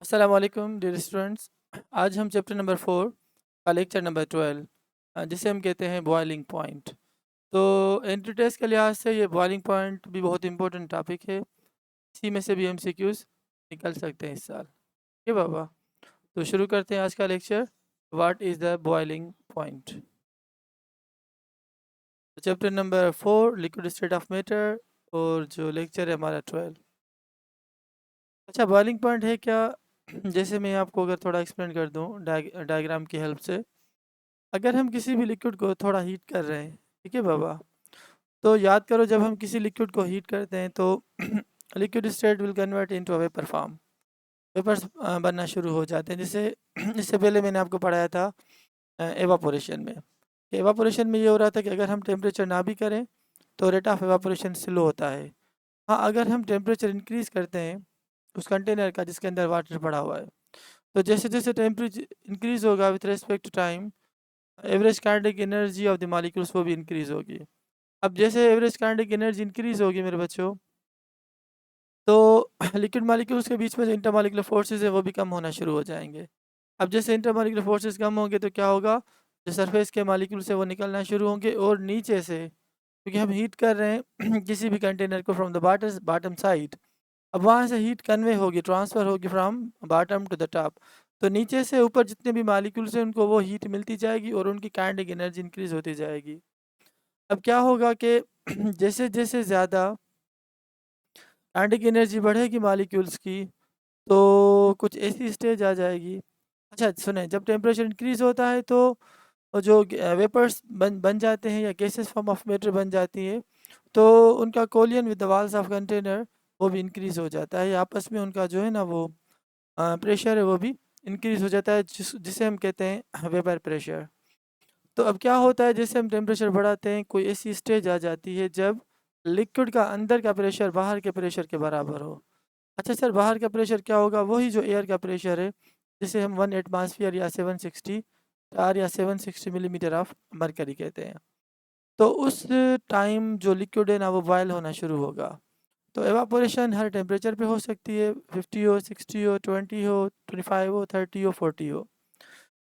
अस्सलाम वालेकुम dear students. आज हम चैप्टर नंबर 4 का लेक्चर नंबर 12 जिसे हम कहते हैं बॉइलिंग पॉइंट। तो एंट्री टेस्ट के लिहाज से ये बॉइलिंग पॉइंट भी बहुत इंपॉर्टेंट टॉपिक है। इसी में से भी एमसीक्यूज निकल सकते हैं इस साल। ठीक है बाबा, तो शुरू करते हैं आज का lecture. What is the boiling point. Chapter number 4 liquid state of matter, और जो लेक्चर है हमारा 12। अच्छा, बॉइलिंग पॉइंट है क्या? जैसे मैं आपको अगर थोड़ा एक्सप्लेन कर दूं डायग्राम की हेल्प से। अगर हम किसी भी लिक्विड को थोड़ा हीट कर रहे हैं, ठीक है बाबा, तो याद करो जब हम किसी लिक्विड को हीट करते हैं तो liquid state will convert into a vapour form. Vapours बनना शुरू हो जाते हैं। जैसे इससे पहले मैंने आपको पढ़ाया था एवापोरेशन में। एवापोरेशन में ये हो रहा था कि अगर हम टेम्परेचर ना भी करें तो रेट ऑफ एवापोरेशन स्लो होता है। हाँ, अगर हम टेम्परेचर इंक्रीज़ करते हैं उस कंटेनर का जिसके अंदर वाटर पड़ा हुआ है, तो जैसे जैसे टेम्परेचर इंक्रीज़ होगा with respect to time, average kinetic energy of the molecules वो भी इंक्रीज़ होगी। अब जैसे एवरेज काइनेटिक एनर्जी इंक्रीज़ होगी मेरे बच्चों, तो लिक्विड मॉलिक्यूल्स के बीच में जो इंटरमॉलिक्यूलर फोर्सेस है वो भी कम होना शुरू हो जाएंगे। अब जैसे इंटरमॉलिक्यूलर फोर्सेस कम होंगे तो क्या होगा, जो सरफेस के मॉलिक्यूल्स है वो निकलना शुरू होंगे, और नीचे से क्योंकि हम हीट कर रहे हैं किसी भी कंटेनर को फ्रॉम द बॉटम साइड, अब वहाँ से हीट कन्वे होगी, ट्रांसफ़र होगी from bottom to the top. तो नीचे से ऊपर जितने भी मॉलिक्यूल्स हैं उनको वो हीट मिलती जाएगी और उनकी काइनेटिक एनर्जी इंक्रीज़ होती जाएगी। अब क्या होगा कि जैसे जैसे ज़्यादा काइनेटिक एनर्जी बढ़ेगी मॉलिक्यूल्स की, तो कुछ ऐसी स्टेज आ जाएगी। अच्छा सुने, जब टेम्परेचर इंक्रीज़ होता है तो जो वेपर्स बन जाते हैं या गैसेस फॉर्म ऑफ मैटर बन जाती है, तो उनका collision with the walls of container वो भी इंक्रीज़ हो जाता है। आपस में उनका जो है ना वो प्रेशर है वो भी इंक्रीज़ हो जाता है, जिसे हम कहते हैं वेपर प्रेशर। तो अब क्या होता है, जैसे हम टेम्परेचर बढ़ाते हैं कोई ऐसी स्टेज आ जाती है जब लिक्विड का अंदर का प्रेशर बाहर के प्रेशर के बराबर हो। अच्छा सर, बाहर का प्रेशर क्या होगा? वही जो एयर का प्रेशर है, जिसे हम 1 एटमॉस्फेयर या 760 आर या 760 मिलीमीटर ऑफ मरकरी कहते हैं। तो उस टाइम जो लिक्विड है ना वो बॉयल होना शुरू होगा। तो एवापोरेशन हर टेम्परेचर पे हो सकती है, 50 हो, 60 हो, 20 हो, 25 हो, 30 हो, 40 हो।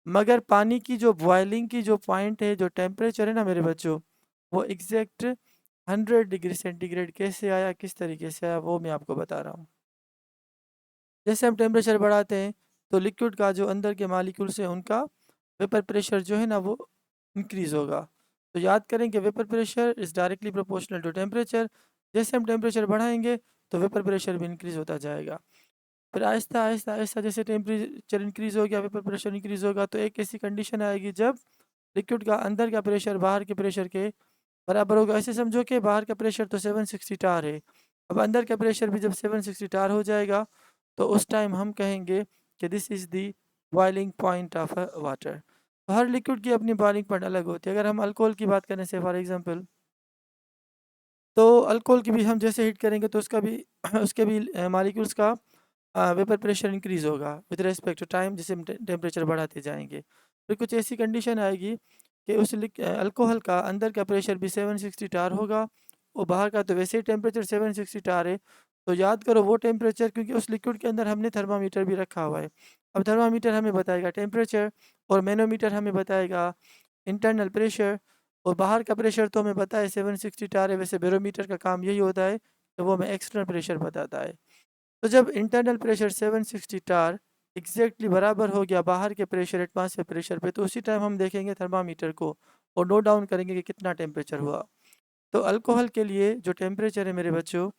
मगर पानी की जो बॉइलिंग की जो पॉइंट है, जो टेम्परेचर है ना मेरे बच्चों, वो एग्जैक्ट 100 डिग्री सेंटीग्रेड कैसे आया, किस तरीके से आया, वो मैं आपको बता रहा हूँ। जैसे हम टेम्परेचर बढ़ाते हैं तो लिक्विड का जो अंदर के मालिक्यूल्स हैं उनका वेपर प्रेशर जो है ना वो इंक्रीज़ होगा। तो याद करें कि vapour pressure is directly proportional to temperature. जैसे हम टेम्परेचर बढ़ाएंगे तो वेपर प्रेशर भी इंक्रीज़ होता जाएगा। फिर आहिस्ता आहिस्ता आहिस्ता जैसे टेम्परेचर इंक्रीज़ हो गया, वेपर प्रेशर इंक्रीज़ होगा, तो एक ऐसी कंडीशन आएगी जब लिक्विड का अंदर का प्रेशर बाहर के प्रेशर के बराबर होगा। ऐसे समझो कि बाहर का प्रेशर तो 760 टार है, अब अंदर का प्रेशर भी जब 760 टार हो जाएगा तो उस टाइम हम कहेंगे कि this is the boiling point of a water. तो हर लिक्विड की अपनी बॉइलिंग पॉइंट अलग होती है। अगर हम अल्कोहल की बात करें से फॉर एग्जांपल, तो अल्कोहल की भी हम जैसे हीट करेंगे तो उसका भी उसके भी मॉलिक्यूल्स का वेपर प्रेशर इंक्रीज़ होगा विद रिस्पेक्ट टू टाइम, जैसे हम टेम्परेचर बढ़ाते जाएंगे। फिर कुछ ऐसी कंडीशन आएगी कि उस अल्कोहल का अंदर का प्रेशर भी 760 टार होगा, और बाहर का तो वैसे ही टेम्परेचर 760 टार है। तो याद करो वो टेम्परेचर, क्योंकि उस लिक्विड के अंदर हमने थर्मामीटर भी रखा हुआ है। अब थर्मामीटर हमें बताएगा टेम्परेचर, और मैनोमीटर हमें बताएगा इंटरनल प्रेशर, और बाहर का प्रेशर तो हमें पता है 760 टार है। वैसे बैरोमीटर का काम यही होता है कि वो हमें एक्सटर्नल प्रेशर बताता है। तो जब इंटरनल प्रेशर 760 टार एग्जैक्टली बराबर हो गया बाहर के प्रेशर एटमॉस्फेयर प्रेशर पे, तो उसी टाइम हम देखेंगे थर्मामीटर को और नोट डाउन करेंगे कि कितना टेम्परेचर हुआ। तो अल्कोहल के लिए जो टेम्परेचर है मेरे बच्चों,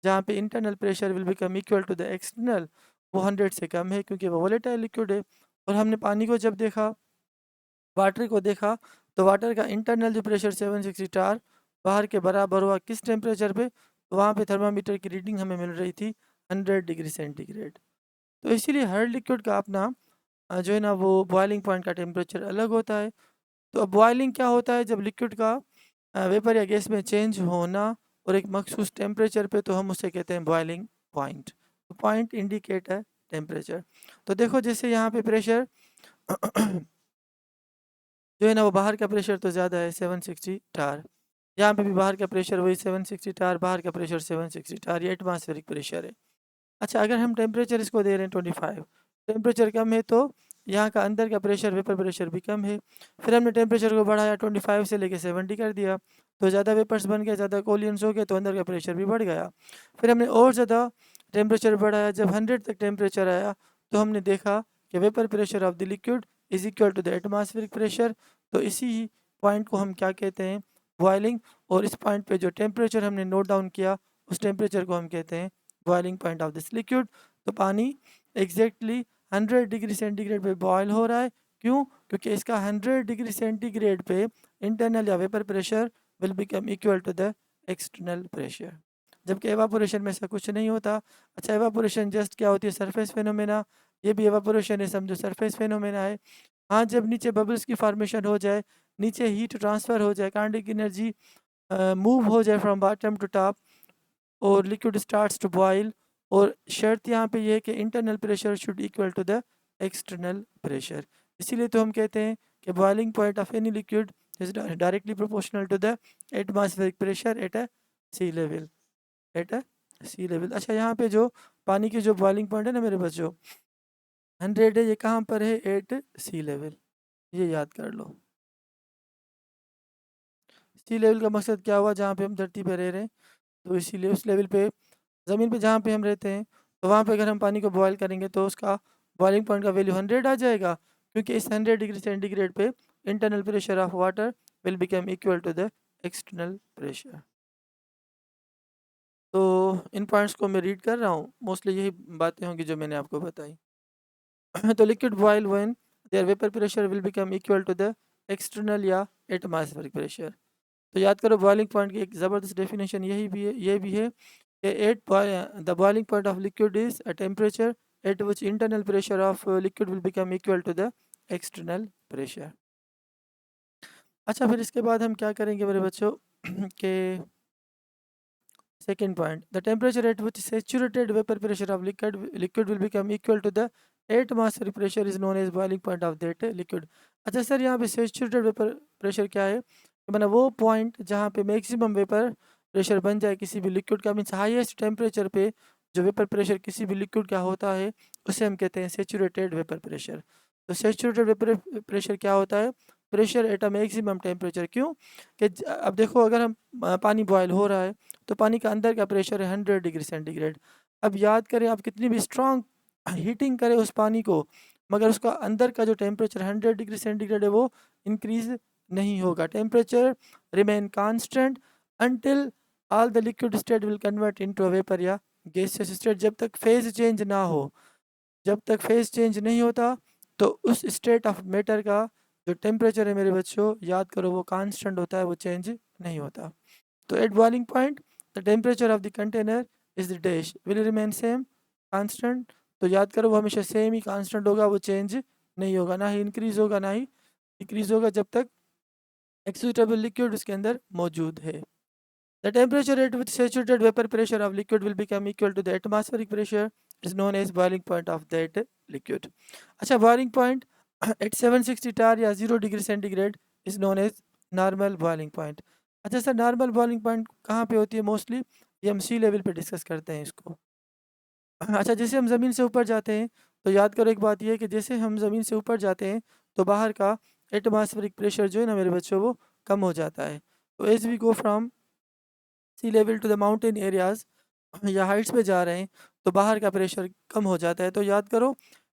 जहाँ पे internal pressure will become equal to the external, वो 100 से कम है, क्योंकि वो वोलेटाइल लिक्विड है। और हमने पानी को जब देखा, वाटर को देखा, तो वाटर का इंटरनल जो प्रेशर 760 टार बाहर के बराबर हुआ किस टेम्परेचर पे, तो वहाँ पे थर्मामीटर की रीडिंग हमें मिल रही थी 100 डिग्री सेंटीग्रेड। तो इसीलिए हर लिक्विड का अपना जो है ना वो बॉइलिंग पॉइंट का टेम्परेचर अलग होता है। तो अब बॉइलिंग क्या होता है? जब लिक्विड का वेपर या गैस में चेंज होना और एक मखसूस टेम्परेचर पे, तो हम उसे कहते हैं बॉइलिंग पॉइंट। तो पॉइंट इंडिकेट है टेम्परेचर। तो देखो जैसे यहाँ पे प्रेशर जो है ना वो बाहर का प्रेशर तो ज़्यादा है 760 टार, यहाँ पे भी बाहर का प्रेशर वही 760 टार, बाहर का प्रेशर 760 टार, ये एटमॉस्फेरिक प्रेशर है। अच्छा, अगर हम टेम्परेचर इसको दे रहे हैं 25, टेम्परेचर कम है तो यहाँ का अंदर का प्रेशर, वेपर प्रेशर भी कम है। फिर हमने टेम्परेचर को बढ़ाया 25 से लेके 70 कर दिया, तो ज़्यादा वेपर्स बन गए, ज़्यादा कोलियंस हो गए, तो अंदर का प्रेशर भी बढ़ गया। फिर हमने और ज़्यादा टेम्परेचर बढ़ाया, जब 100 तक टेम्परेचर आया तो हमने देखा कि vapour pressure of the liquid is equal to the atmospheric pressure. तो इसी पॉइंट को हम क्या कहते हैं, बॉइलिंग। और इस पॉइंट पे जो टेम्परेचर हमने नोट डाउन किया, उस टेम्परेचर को हम कहते हैं boiling point of this liquid. तो पानी एग्जैक्टली 100 डिग्री सेंटीग्रेड पे बॉयल हो रहा है। क्यों? क्योंकि इसका 100 डिग्री सेंटीग्रेड पे इंटरनल या vapour pressure will become equal to the external pressure, जबकि एवापोरेशन में ऐसा कुछ नहीं होता। अच्छा, एवापोरेशन जस्ट क्या होती है, सरफेस फेनोमेना। ये भी एवापोरेशन है, समझो सरफेस फेनोमेना है। हाँ, जब नीचे बबल्स की फॉर्मेशन हो जाए, नीचे हीट ट्रांसफ़र हो जाए, काइनेटिक एनर्जी मूव हो जाए फ्रॉम बॉटम टू टॉप, और लिक्विड स्टार्ट्स टू बॉयल। और शर्त यहाँ पे ये है कि internal pressure should equal to the external pressure. इसीलिए तो हम कहते हैं कि boiling point of any liquid is directly proportional to the atmospheric pressure at a sea level, at a sea level. अच्छा, यहाँ पे जो पानी की जो बॉइलिंग पॉइंट है ना मेरे बच्चों, 100 है, ये कहाँ पर है, एट सी लेवल, ये याद कर लो। सी लेवल का मकसद क्या हुआ, जहाँ पे हम धरती पे रह रहे हैं, तो इसीलिए उस लेवल पे, ज़मीन पे जहाँ पे हम रहते हैं, तो वहाँ पे अगर हम पानी को बॉयल करेंगे तो उसका बॉइलिंग पॉइंट का वैल्यू 100 आ जाएगा, क्योंकि इस 100 डिग्री सेंटीग्रेड पे internal pressure of water will become equal to the external pressure. तो इन पॉइंट्स को मैं रीड कर रहा हूँ, मोस्टली यही बातें होंगी जो मैंने आपको बताई। तो liquid boil when their vapour pressure will become equal to the external या एटमॉस्फेरिक प्रेशर। तो याद करो, बॉइलिंग पॉइंट की एक ज़बरदस्त डेफिनेशन यही भी है, ये भी है कि the boiling point of liquid is a temperature at which internal pressure of liquid will become equal to the external pressure. अच्छा, फिर इसके बाद हम क्या करेंगे मेरे बच्चों के second point, the temperature at which saturated vapour pressure of liquid will become equal to the atmospheric pressure is known as boiling point of that liquid. अच्छा सर, यहाँ पे सैचुरेटेड वेपर प्रेशर क्या है, मतलब वो पॉइंट जहाँ पे maximum vapour pressure बन जाए किसी भी लिक्विड का, मीन्स हाईएस्ट टेम्परेचर पे जो वेपर प्रेशर किसी भी लिक्विड का होता है, उसे हम कहते हैं सैचुरेटेड वेपर प्रेशर। तो सैचुरेटेड वेपर प्रेशर क्या होता है, pressure at a maximum temperature. क्यों कि अब देखो, अगर हम पानी बॉयल हो रहा है तो पानी का अंदर का प्रेशर है 100 डिग्री सेंटीग्रेड। अब याद करें, आप कितनी भी स्ट्रॉन्ग हीटिंग करें उस पानी को, मगर उसका अंदर का जो टेम्परेचर 100 डिग्री सेंटीग्रेड है वो इंक्रीज नहीं होगा। Temperature remain constant until all the liquid state will convert into a vapour या गैसियस स्टेट। जब तक फेज चेंज ना हो, जब तक फेज चेंज नहीं होता, तो उस स्टेट ऑफ मैटर का जो टेम्परेचर है मेरे बच्चों, याद करो, वो कांस्टेंट होता है, वो चेंज नहीं होता। तो at boiling point the temperature of the container is the dash will remain same constant. तो याद करो, वो हमेशा सेम ही कांस्टेंट होगा, वो चेंज नहीं होगा, ना ही इंक्रीज होगा ना ही डिक्रीज होगा, जब तक एक सुइटेबल लिक्विड उसके अंदर मौजूद है। The temperature at which saturated vapour pressure of liquid will become equal to the atmospheric pressure is known as boiling point of that liquid. अच्छा, बॉइलिंग पॉइंट एट 760 टार या 0 degree centigrade is known as normal boiling point. अच्छा sir, normal boiling point कहाँ पे होती है mostly, ये हम सी level पे डिस्कस करते हैं इसको। अच्छा, जैसे हम ज़मीन से ऊपर जाते हैं, तो याद करो एक बात ये है कि जैसे हम ज़मीन से ऊपर जाते हैं तो बाहर का एटमॉस्फेरिक प्रेशर जो है ना मेरे बच्चों, वो कम हो जाता है। तो as we go from sea level to the mountain areas या हाइट्स पे जा रहे हैं, तो बाहर का प्रेशर कम हो जाता है। तो याद करो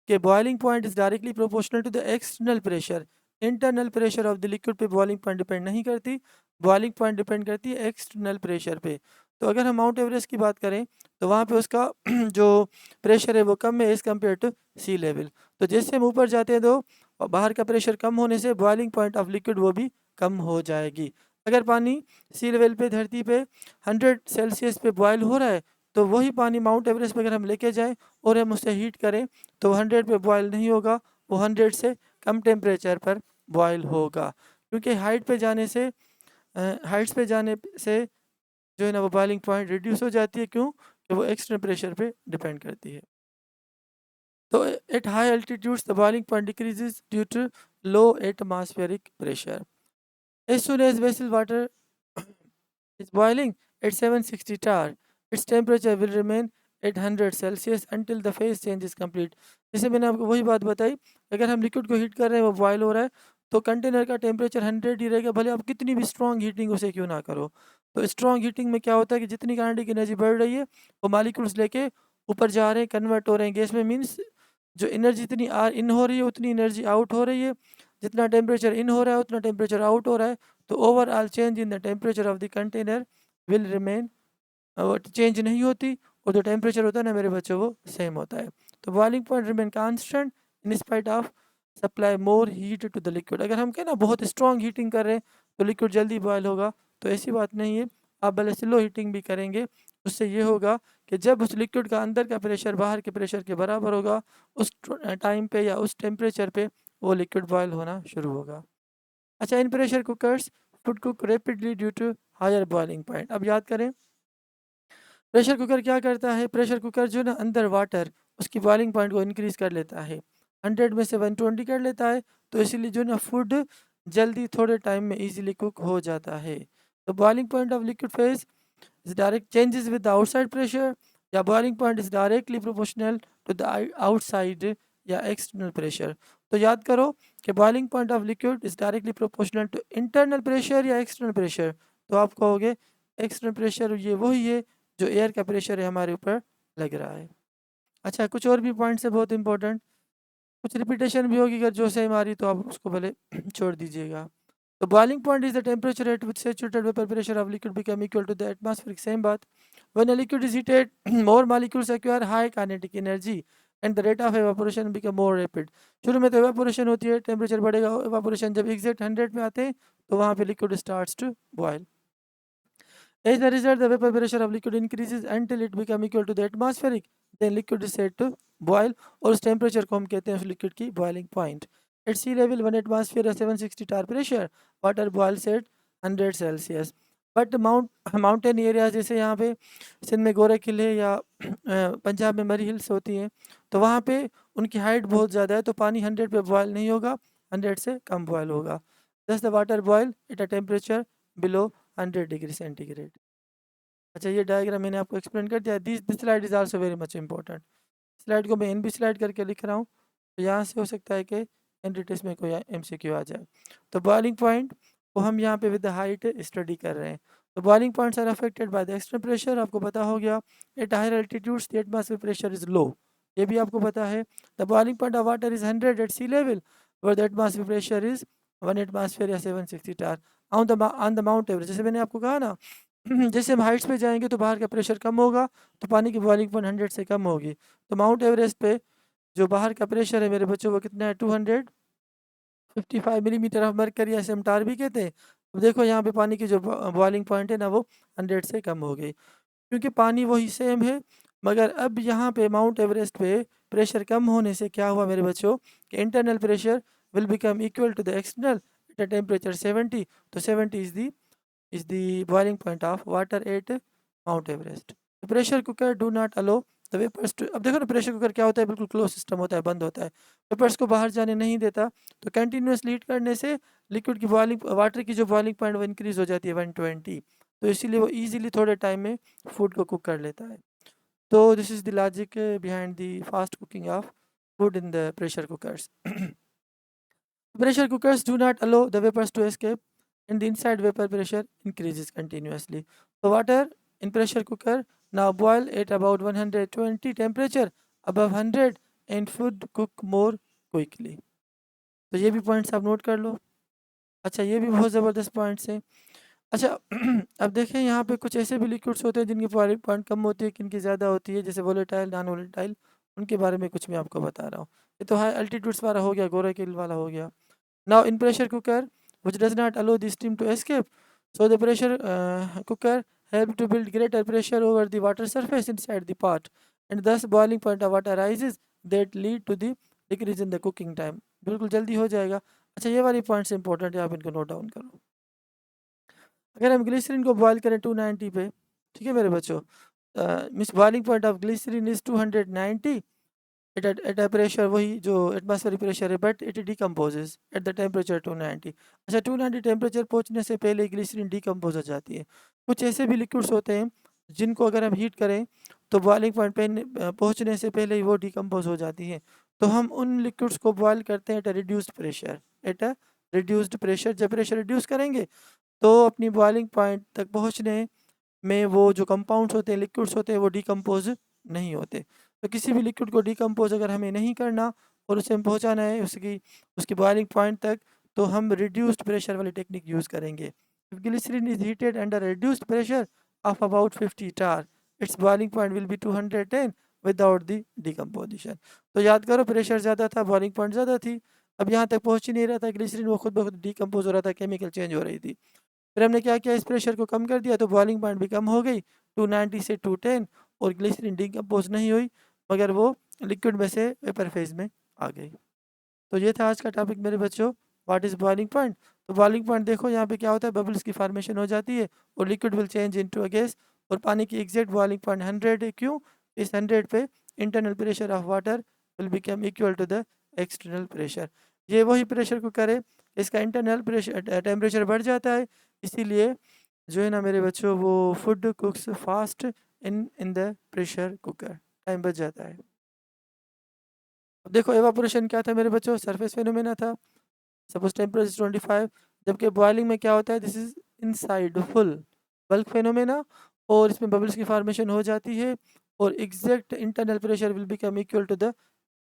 कि boiling point is directly proportional to the external pressure. Internal pressure of the liquid पे बॉइलिंग पॉइंट डिपेंड नहीं करती, बॉइलिंग पॉइंट डिपेंड करती है एक्सटर्नल प्रेशर पे। तो अगर हम माउंट एवरेस्ट की बात करें, तो वहाँ पे उसका जो प्रेशर है वो कम है as compare to sea level. तो जैसे हम ऊपर जाते हैं तो बाहर का प्रेशर कम होने से बॉइलिंग पॉइंट ऑफ लिक्विड वो भी कम हो जाएगी। अगर पानी सी लेवल पे, धरती पे 100 सेल्सियस पे बॉयल हो रहा है, तो वही पानी माउंट एवरेस्ट पे अगर हम लेके जाएँ और हम उसे हीट करें, तो 100 पे बॉयल नहीं होगा, वो 100 से कम टेम्परेचर पर बॉयल होगा। क्योंकि हाइट्स पे जाने से जो है ना वो बॉइलिंग पॉइंट रिड्यूस हो जाती है। क्यों? कि वो एक्सटर्नल प्रेशर पे डिपेंड करती है। तो at high altitudes the boiling point decreases due to low atmospheric pressure. As soon as vessel water is boiling at 760 tar, its temperature will remain at 100 Celsius until the phase change is complete। जैसे मैंने आपको वही बात बताई, अगर हम liquid को heat कर रहे हैं, वो बॉयल हो रहा है, तो कंटेनर का टेम्परेचर 100 ही रहेगा, भले आप कितनी भी स्ट्रॉन्ग हीटिंग उसे क्यों ना करो। तो स्ट्रॉन्ग हीटिंग में क्या होता है कि जितनी काइनेटिक एनर्जी बढ़ रही है, वो मॉलिक्यूल्स लेके ऊपर जा रहे हैं, कन्वर्ट हो रहे हैं गैस में। मीन्स जो एनर्जी इतनी इन हो रही है, उतनी एनर्जी आउट हो रही है। जितना टेम्परेचर इन हो रहा है, उतना टेम्परेचर आउट हो रहा है। तो overall change in the temperature of the container will remain, change नहीं होती, और जो टेम्परेचर होता है ना मेरे बच्चों, वो सेम होता है। तो boiling point remain constant in spite of supply more heat to the liquid. अगर हम कहें ना बहुत स्ट्रॉन्ग हीटिंग कर रहे हैं तो लिक्विड जल्दी बॉयल होगा, तो ऐसी बात नहीं है। आप भले स्लो हीटिंग भी करेंगे, उससे ये होगा कि जब उस लिक्विड का अंदर का प्रेशर बाहर के प्रेशर के बराबर होगा, उस टाइम पे या उस टेम्परेचर पे वो लिक्विड बॉयल होना शुरू होगा। अच्छा, in pressure cookers food cook rapidly due to higher boiling point. अब याद करें, प्रेशर कुकर क्या करता है, प्रेशर कुकर जो ना अंदर वाटर उसकी बॉइलिंग पॉइंट को इंक्रीज़ कर लेता है, 100 में से 120 कर लेता है। तो इसीलिए जो ना फूड जल्दी थोड़े टाइम में इजीली कुक हो जाता है। तो boiling point of liquid phase is direct changes with the outside pressure, या boiling point is directly proportional to the outside या एक्सटर्नल प्रेशर। तो याद करो कि boiling point of liquid is directly proportional to internal pressure या external pressure. तो आप कहोगे एक्सटर्नल प्रेशर ये वही है जो एयर का प्रेशर है हमारे ऊपर लग रहा है। अच्छा, कुछ और भी पॉइंट्स है बहुत इंपॉर्टेंट, कुछ रिपीटेशन भी होगी, अगर जो से हमारी तो आप उसको भले छोड़ दीजिएगा। तो boiling point is the temperature at which saturated vapour pressure of liquid become equal to the atmospheric, same बात। When a liquid is heated more molecules acquire high kinetic energy and the rate of evaporation become more rapid. शुरू में तो evaporation होती है, temperature बढ़ेगा, evaporation जब exact 100 में आते हैं तो वहाँ पे liquid starts to boil. As a result, the vapor pressure of liquid increases until it become equal to the atmospheric. Then liquid is said to boil, और उस टेम्परेचर को हम कहते हैं उस लिक्विड की boiling point. At sea level 1 atmosphere 760 tar pressure, water boils at 100 Celsius. But mountain area जैसे यहाँ पे सिंध में गोरे किले या पंजाब में मरी हिल्स होती हैं, तो वहाँ पे उनकी हाइट बहुत ज़्यादा है, तो पानी 100 पे बॉयल नहीं होगा, 100 से कम बॉयल होगा। Thus the water boil at a temperature below 100 degree centigrade. अच्छा, ये डायग्राम मैंने आपको एक्सप्लेन कर दिया। This slide is also very much important. Slide को मैं एन बी स्लाइड करके लिख रहा हूँ, तो यहाँ से हो सकता है कि एन टेस्ट में कोई MCQ आ जाए। तो बॉइलिंग पॉइंट को हम यहाँ पे विद द हाइट स्टडी कर रहे हैं। तो boiling points are affected by the external pressure, आपको पता हो गया। At higher altitudes the atmosphere pressure is low, ये भी आपको पता है। The boiling point of water is 100 at sea level, where the atmosphere pressure is 1 atmosphere या 760 tar on the Mount Everest. जैसे मैंने आपको कहा ना, जैसे हम हाइट्स पे जाएंगे तो बाहर का प्रेशर कम होगा, तो पानी की बॉइलिंग पॉइंट 100 से कम होगी। तो माउंट एवरेस्ट पे जो बाहर का प्रेशर है मेरे बच्चों, वो कितना है, 255 मिलीमीटर ऑफ मरकरी, ऐसे हम टार भी कहते हैं। अब देखो यहाँ पे पानी की जो बॉइलिंग पॉइंट है ना, वो 100 से कम हो गई, क्योंकि पानी वही सेम है। मगर अब यहाँ पे माउंट एवरेस्ट पे प्रेशर कम होने से क्या हुआ मेरे बच्चों, कि internal pressure will become equal to the external at a temperature 70। तो 70 is the boiling point of water at Mount Everest. The pressure cooker do not allow the vapors to, अब देखो ना प्रेशर कुकर क्या होता है, बिल्कुल close system होता है, बंद होता है, वेपर्स को बाहर जाने नहीं देता। तो कंटिन्यूस हीट करने से लिक्विड की बॉइलिंग, वाटर की जो बॉइलिंग पॉइंट वो इंक्रीज हो जाती है 120। तो इसीलिए वो इजीली थोड़े टाइम में फूड को कुक कर लेता है। तो this is the logic behind the fast cooking of food in the pressure cookers. Pressure cookers do not allow the vapors to escape, and the inside vapor pressure increases continuously. So water in pressure cooker now boil at about 120 temperature, above 100, and food cook more quickly. तो ये भी points आप note कर लो। अच्छा, ये भी बहुत ज़बरदस्त पॉइंट्स हैं। अच्छा अब देखें यहाँ पे कुछ ऐसे भी लिक्विड्स होते हैं जिनकी बॉइलिंग पॉइंट कम होती है, किनकी ज़्यादा होती है, जैसे वोलेटाइल, नॉन वोलेटाइल, उनके बारे में कुछ मैं आपको बता रहा हूँ। ये तो हाई अल्टीट्यूड्स वाला हो गया, गोरेकिल वाला हो गया। Now in pressure cooker, which does not allow the steam to escape, so the pressure cooker help to build greater pressure over the water surface inside the pot, and thus boiling point of water rises that lead to the decrease in the cooking time. बिल्कुल जल्दी हो जाएगा। अच्छा, ये वाली points important है, आप इनको नोट डाउन करो। अगर हम ग्लिसरीन को बॉयल करें 290 पे, ठीक है मेरे बच्चों, miss boiling point of glycerin is 290 at a pressure, वही जो एटमॉस्फेरिक प्रेशर है, but it decomposes at the temperature 290। अच्छा, 290 टेम्परेचर पहुंचने से पहले ग्लिसरीन डिकम्पोज हो जाती है। कुछ ऐसे भी लिक्विड्स होते हैं जिनको अगर हम हीट करें तो बॉइलिंग पॉइंट पे पहुँचने से पहले ही वो डिकम्पोज हो जाती हैं। तो हम उन लिक्विड्स को बॉयल करते हैं at a reduced pressure, at a reduced pressure. जब प्रेशर रिड्यूस करेंगे तो अपनी बॉइलिंग पॉइंट तक पहुँचने में वो जो कंपाउंड्स होते हैं, लिक्विड्स होते हैं, वो डिकम्पोज नहीं होते। तो किसी भी लिक्विड को डिकम्पोज अगर हमें नहीं करना और उसे हमें पहुँचाना है उसकी बॉइलिंग पॉइंट तक, तो हम रिड्यूस्ड प्रेशर वाली टेक्निक यूज़ करेंगे। If glycerin is heated under reduced pressure of about 50 tar, its boiling point will be 210 without the decomposition. तो याद करो, प्रेशर ज़्यादा था, बॉइलिंग पॉइंट ज़्यादा थी। अब यहाँ तक पहुँच ही नहीं रहा था ग्लिसरीन, वो खुद ब खुद डिकम्पोज हो रहा था, केमिकल चेंज हो रही थी। फिर हमने क्या किया, इस प्रेशर को कम कर दिया तो बॉइलिंग पॉइंट भी कम हो गई 290 से 210, और ग्लिसरीन डिकम्पोज नहीं हुई मगर वो लिक्विड में से वेपर फेज में आ गई। तो ये था आज का टॉपिक मेरे बच्चों, व्हाट इज़ बॉइलिंग पॉइंट। तो बॉइलिंग पॉइंट देखो यहाँ पे क्या होता है, बबल्स की फॉर्मेशन हो जाती है और liquid will change into a gas. और पानी की एग्जैक्ट बॉइलिंग पॉइंट 100 है। क्यों? इस 100 पे internal pressure of water will become equal to the external pressure. ये वही प्रेशर को करे, इसका इंटरनल प्रेशर टेम्परेचर बढ़ जाता है, इसीलिए जो है ना मेरे बच्चों, वो food कुक्स fast in in the pressure cooker, time बच जाता है। अब देखो एवापोरेशन क्या था मेरे बच्चों, सरफेस फेनोमेना था। सपोज टेम्परेचर 25, जबकि बॉइलिंग में क्या होता है, this is inside full bulk phenomena, और इसमें बबल्स की फॉर्मेशन हो जाती है और exact internal pressure will become equal to the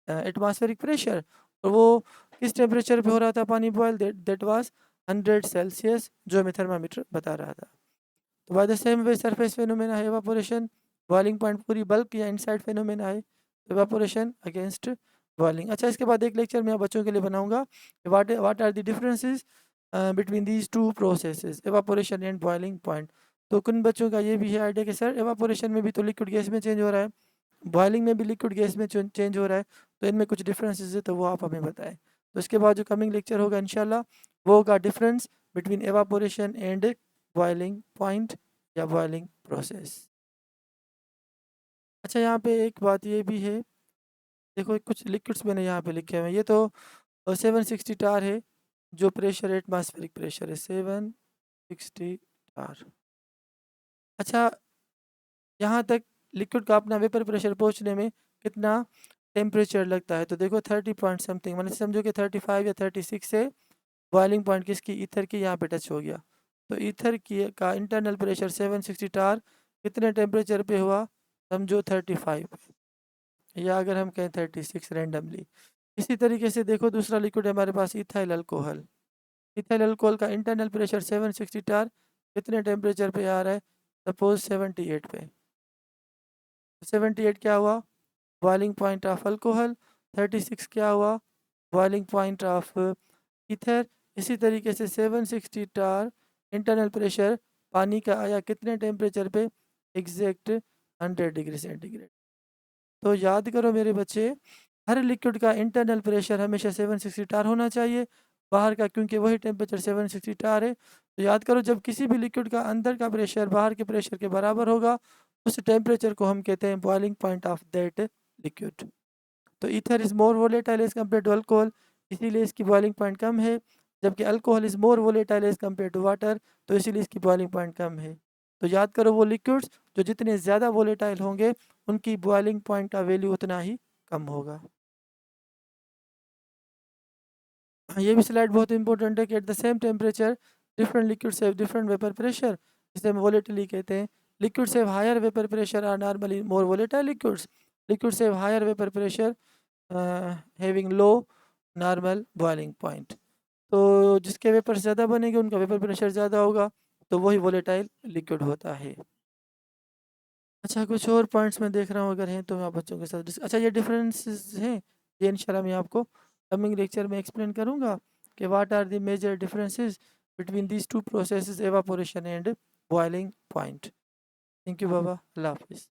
atmospheric pressure. और वो किस टेम्परेचर पे हो रहा था पानी बॉयल, दैट वाज 100 सेल्सियस, जो हमें थर्मामीटर बता रहा था। तो by the same way surface phenomena है एवापोरेशन, बॉइलिंग पॉइंट पूरी बल्क या इनसाइड फेनोमेना है एवापोरेशन अगेंस्ट बॉइलिंग। अच्छा, इसके बाद एक लेक्चर मैं बच्चों के लिए बनाऊंगा, what are the differences between these two processes, evaporation and boiling point. तो कुछ बच्चों का ये भी है आइडिया कि सर एवापोरेशन में भी तो लिक्विड गैस में चेंज हो रहा है, बॉइलिंग में भी लिक्विड गैस में चेंज हो रहा है, तो इनमें कुछ डिफरेंसेस है, तो वो आप हमें बताएं। तो इसके बाद जो कमिंग लेक्चर होगा इंशाल्लाह, वो होगा difference between evaporation and boiling point या बॉइलिंग प्रोसेस। अच्छा, यहाँ पे एक बात ये भी है, देखो कुछ लिक्विड्स मैंने यहाँ पे लिखे हुए हैं, ये तो 760 टार है, जो प्रेशर एटमॉस्फेरिक प्रेशर है 760 टार। अच्छा, यहाँ तक लिक्विड का अपना वेपर प्रेशर पहुँचने में कितना टेम्परेचर लगता है, तो देखो 30 पॉइंट समथिंग, मतलब समझो कि 35 या 36 से बॉइलिंग पॉइंट किसकी, ईथर की, यहाँ पे टच हो गया। तो ईथर की का इंटरनल प्रेशर 760 टार कितने टेम्परेचर पे हुआ, समझो 35 पे, या अगर हम कहें 36 रैंडमली। इसी तरीके से देखो दूसरा लिक्विड है हमारे पास, इथाइल अल्कोहल। इथाइल अल्कोहल का इंटरनल प्रेशर 760 टार कितने टेम्परेचर पे आ रहा है, सपोज 78 पे। 78 क्या हुआ, बॉइलिंग पॉइंट ऑफ अल्कोहल, 36 क्या हुआ, बॉइलिंग पॉइंट ऑफ ईथर। इसी तरीके से 760 टार इंटरनल प्रेशर पानी का आया कितने टेम्परेचर पे, एग्जैक्ट 100 डिग्री सेंटीग्रेड। तो याद करो मेरे बच्चे, हर लिक्विड का इंटरनल प्रेशर हमेशा 760 टार होना चाहिए, बाहर का क्योंकि वही टेम्परेचर 760 टार है। तो याद करो, जब किसी भी लिक्विड का अंदर का प्रेशर बाहर के प्रेशर के बराबर होगा, उस टेम्परेचर को हम कहते हैं boiling point of that liquid. तो ether is more volatile as compare to alcohol, इसीलिए इसकी बॉइलिंग पॉइंट कम है, जबकि alcohol is more volatile as compare to water, तो इसीलिए इसकी बॉइलिंग पॉइंट कम है। तो याद करो, वो लिक्विड्स जो जितने ज़्यादा वोलेटाइल होंगे उनकी बॉइलिंग पॉइंट का वैल्यू उतना ही कम होगा। ये भी स्लाइड बहुत इंपॉर्टेंट है कि at the same temperature different liquids have different vapour pressure, जिसे हम वोलेटिली कहते हैं। Liquids have higher vapour pressure are normally more volatile liquids, liquids have higher vapour pressure having low normal boiling point. तो जिसके vapour ज़्यादा बनेंगे उनका vapour pressure ज़्यादा होगा, तो वही वोलेटाइल लिक्विड होता है। अच्छा, कुछ और पॉइंट्स मैं देख रहा हूँ, अगर हैं तो मैं आप बच्चों के साथ अच्छा, ये डिफरेंसेस हैं, ये इंशाल्लाह मैं आपको कमिंग लेक्चर में एक्सप्लेन करूँगा कि what are the major differences between these two processes, evaporation and boiling point. Thank you बाबा, अल्लाह हाफिज़।